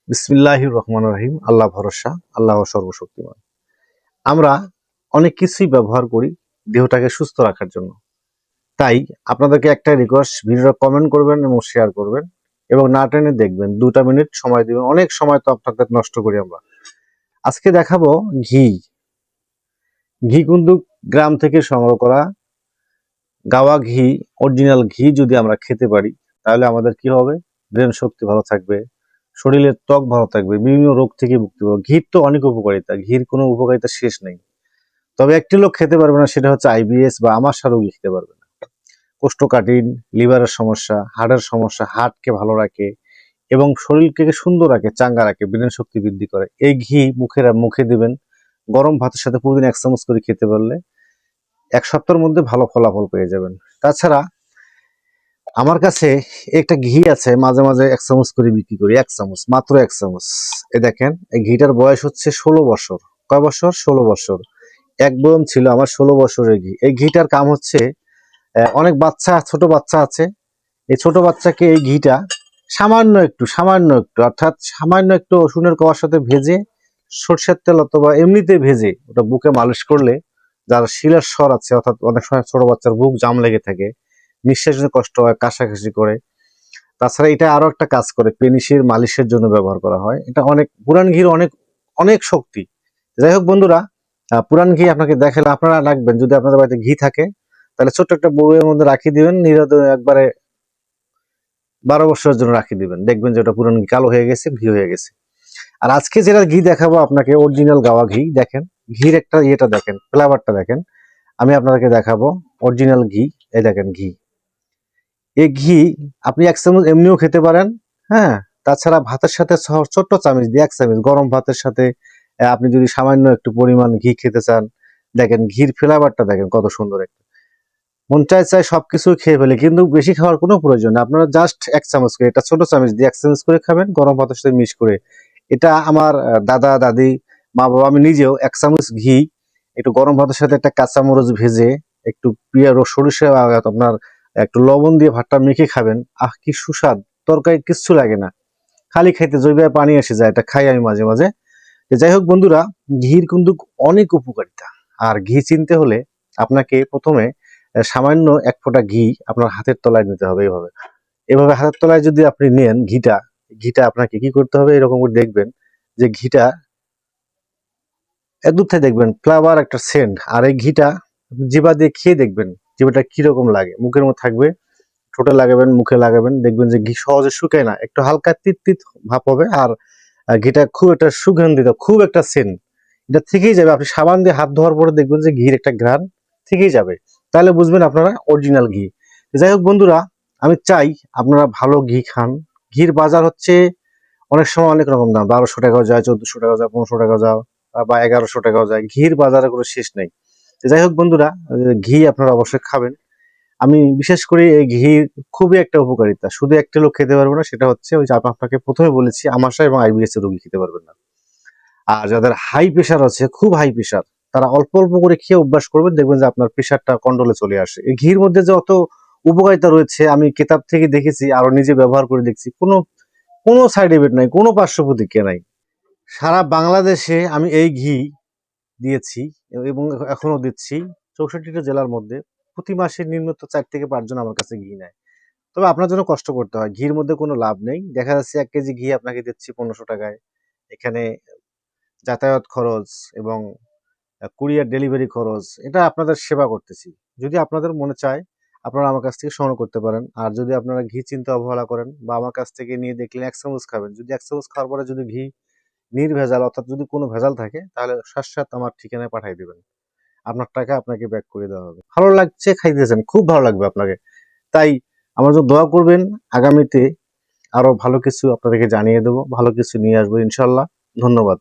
বিসমিল্লাহির রহমানির রহিম। আল্লাহ ভরসা, আল্লাহ সর্বশক্তিমান। আমরা অনেক কিছুই ব্যবহার করি দেহটাকে সুস্থ রাখার জন্য। তাই আপনাদেরকে একটা রিকোয়েস্ট, ভিডিওটা কমেন্ট করবেন এবং শেয়ার করবেন এবং না টেনে দেখবেন। 2টা মিনিট সময় দিবেন। অনেক সময় তো আপনাদের নষ্ট করি আমরা। আজকে দেখাবো ঘি। ঘি কিন্তু গ্রাম থেকে সংগ্রহ করা গাওয়া ঘি, অরিজিনাল ঘি যদি আমরা খেতে পারি তাহলে আমাদের কি হবে? ব্রেন শক্তি ভালো থাকবে, শরীরের ত্বক ভালো থাকবে, বিভিন্ন রোগ থেকে মুক্তি পাবো। ঘির তো অনেক উপকারিতা, ঘির কোনো উপকারিতা শেষ নেই। তবে একটি লোক খেতে পারবে না, সেটা হচ্ছে আইবিএস বা আমাশা রোগী খেতে পারবে না। কোষ্ঠকাঠিন্য, লিভারের সমস্যা, হার্টের সমস্যা, হার্টকে ভালো রাখে এবং শরীরকে সুন্দর রাখে, চাঙ্গা রাখে, ব্রেন শক্তি বৃদ্ধি করে। এই ঘি মুখে দিবেন, গরম ভাতের সাথে প্রতিদিন 1 চামচ করে খেতে পারলে 1 সপ্তাহের মধ্যে ভালো ফলাফল পেয়ে যাবেন। তাছাড়া আমার কাছে একটা ঘি আছে, মাঝে মাঝে 1 চামচ করে বিক্রি করি। 1 চামচ, মাত্র 1 চামচ। এ দেখেন, এই ঘিটার বয়স হচ্ছে 16 বছর। কয় বছর? 16 বছর। এক বয়ম ছিল আমার 16 বছরের ঘি। এই ঘিটার কাম হচ্ছে, অনেক বাচ্চা, ছোট বাচ্চা আছে, এই ছোট বাচ্চাকে এই ঘিটা সামান্য একটু অর্থাৎ সামান্য একটু রসুনের কোয়ার সাথে ভেজে, সরষের তেল অথবা এমনিতে ভেজে ওটা বুকে মালিশ করলে, যার শিরার স্বর আছে, অর্থাৎ অনেক সময় ছোট বাচ্চার বুক জাম লেগে থাকে, নিঃশ্বাস নিতে কষ্ট হয়, কাশাকাশি করে। তাছাড়া এটা আরো একটা কাজ করে, পেনিসের মালিশের জন্য ব্যবহার করা হয়। এটা অনেক পুরান ঘির অনেক অনেক শক্তি। যাই হোক বন্ধুরা, পুরান ঘি আপনাকে দেখালে আপনারা রাখবেন। যদি আপনাদের বাড়িতে ঘি থাকে তাহলে ছোট্ট একটা বউয়ের মধ্যে রাখি দিবেন, একবারে 12 বছরের জন্য রাখি দিবেন। দেখবেন যে ওটা পুরান ঘি কালো হয়ে গেছে, ঘি হয়ে গেছে। আর আজকে যেটা ঘি দেখাবো আপনাকে, অরিজিনাল গাওয়া ঘি। দেখেন ঘির একটা ইয়েটা দেখেন, ফ্লেভারটা দেখেন। আমি আপনাদেরকে দেখাবো অরিজিনাল ঘি। এই দেখেন ঘি। এই ঘি আপনি 1 চামচ এমনিও খেতে পারেন, হ্যাঁ। তাছাড়া ভাতের সাথে ছোট্ট চামচ দিয়ে 1 চামচ গরম ভাতের সাথে আপনি যদি সামান্য একটু পরিমাণ ঘি খেতে চান, দেখেন ঘির ফ্লেভারটা দেখেন কত সুন্দর একটা। মন চাই সবকিছু খেয়ে ফেলে, কিন্তু বেশি খাওয়ার কোনো প্রয়োজন নেই। আপনারা জাস্ট 1 চামচ করে, এটা ছোট চামচ দিয়ে 1 চামচ করে খাবেন, গরম ভাতের সাথে মিক্স করে। এটা আমার দাদা দাদি, মা বাবা, আমি নিজেও 1 চামচ ঘি একটু গরম ভাতের সাথে একটা কাঁচামরিচ ভেজে, একটু পেঁয়াজ ও সরিষা আপনার একটু লবণ দিয়ে ভাতটা মেখে খাবেন। আহ, কি সুস্বাদ! তরকারি কিচ্ছু লাগে না, খালি খাইতে জৈবে পানি এসে যায়। এটা খাই আমি মাঝে মাঝে। যাই হোক বন্ধুরা, ঘির কিন্তু অনেক উপকারিতা। আর ঘি চিনতে হলে আপনাকে প্রথমে সামান্য 1 ফোঁটা ঘি আপনার হাতের তলায় নিতে হবে। এইভাবে এভাবে হাতের তলায় যদি আপনি নেন ঘিটা, ঘিটা আপনাকে কি করতে হবে, এরকম করে দেখবেন যে ঘিটা দূর থেকে দেখবেন ফ্লেভার একটা সেন্ট। আর এই ঘিটা জিভা দিয়ে খেয়ে দেখবেন জিভাটা কিরকম লাগে। মুখের মধ্যে থাকবে, ঠোঁটে লাগাবেন, মুখে লাগাবেন, দেখবেন যে ঘি সহজে শুকায় না, একটু হালকা তিত তিত ভাব হবে। আর ঘিটা খুব একটা সুগন্ধিত, খুব একটা সেন্ট, এটা থেকেই যাবে। আপনি সাবান দিয়ে হাত ধোয়ার পরে দেখবেন যে ঘির একটা ঘ্রাণ থেকেই যাবে। তাহলে বুঝবেন আপনারা অরিজিনাল ঘি। যাই হোক বন্ধুরা, আমি চাই আপনারা ভালো ঘি খান। ঘির বাজার হচ্ছে অনেক সময় অনেক রকম দাম, 1200 টাকাও যায়, 1400 টাকাও যায়, 1500 টাকাও যায়, বা 1100 টাকাও যায়। ঘির বাজারে কোনো শেষ নেই। যাই হোক বন্ধুরা, ঘি আপনারা অবশ্যই খাবেন। আমি বিশেষ করে এই ঘির খুবই একটা উপকারিতা, শুধু একটা লোক খেতে পারবে না, সেটা হচ্ছে ওই যে আপনাকে প্রথমে বলেছি, আমাশা এবং আইবিএস এর রোগী খেতে পারবেন না। আর যাদের হাই প্রেশার আছে, খুব হাই প্রেশার, তারা অল্প অল্প করে খেয়ে অভ্যাস করবেন, দেখবেন যে আপনার প্রেশারটা কন্ট্রোলে চলে আসে। এই ঘির মধ্যে যে অত উপকারিতা রয়েছে, আমি কিতাব থেকে দেখেছি, আরো নিজে ব্যবহার করে দেখছি, কোনো কোনো সাইড এফেক্ট নাই, কোনো পার্শ্ব প্রতিক্রিয়া নাই। সারা বাংলাদেশে আমি এই ঘি দিয়েছি এবং এখনো দিচ্ছি। 64টা জেলার মধ্যে প্রতি মাসে নিম্নত 4 থেকে 5 জন আমার কাছে ঘি নেয়। তবে আপনার জন্য কষ্ট করতে হয়, ঘির মধ্যে কোনো লাভ নেই। দেখা যাচ্ছে 1 কেজি ঘি আপনাকে দিচ্ছি 1500 টাকায়। এখানে যাতায়াত খরচ এবং কুরিয়ার ডেলিভারি খরচ, এটা আপনাদের সেবা করতেছি। যদি আপনাদের মনে চায় আপনারা আমার কাছ থেকে সংগ্রহ করতে পারেন। আর যদি আপনারা ঘি চিনতে অবহেলা করেন বা আমার কাছ থেকে নিয়ে দেখলেন 1 চামচ খাবেন, যদি 1 চামচ খাওয়ার পরে যদি ঘি নির্ভেজাল, অর্থাৎ যদি কোনো ভেজাল থাকে, তাহলে সাথে আমার ঠিকানায় পাঠিয়ে দিবেন। আপনার টাকা আপনাকে ব্যাক করে দেওয়া হবে। ভালো লাগছে, খাইতেছেন, খুব ভালো লাগবে আপনাকে। তাই আমার জন্য দোয়া করবেন। আগামীতে আরো ভালো কিছু আপনাদেরকে জানিয়ে দেবো, ভালো কিছু নিয়ে আসবো ইনশাল্লাহ। ধন্যবাদ।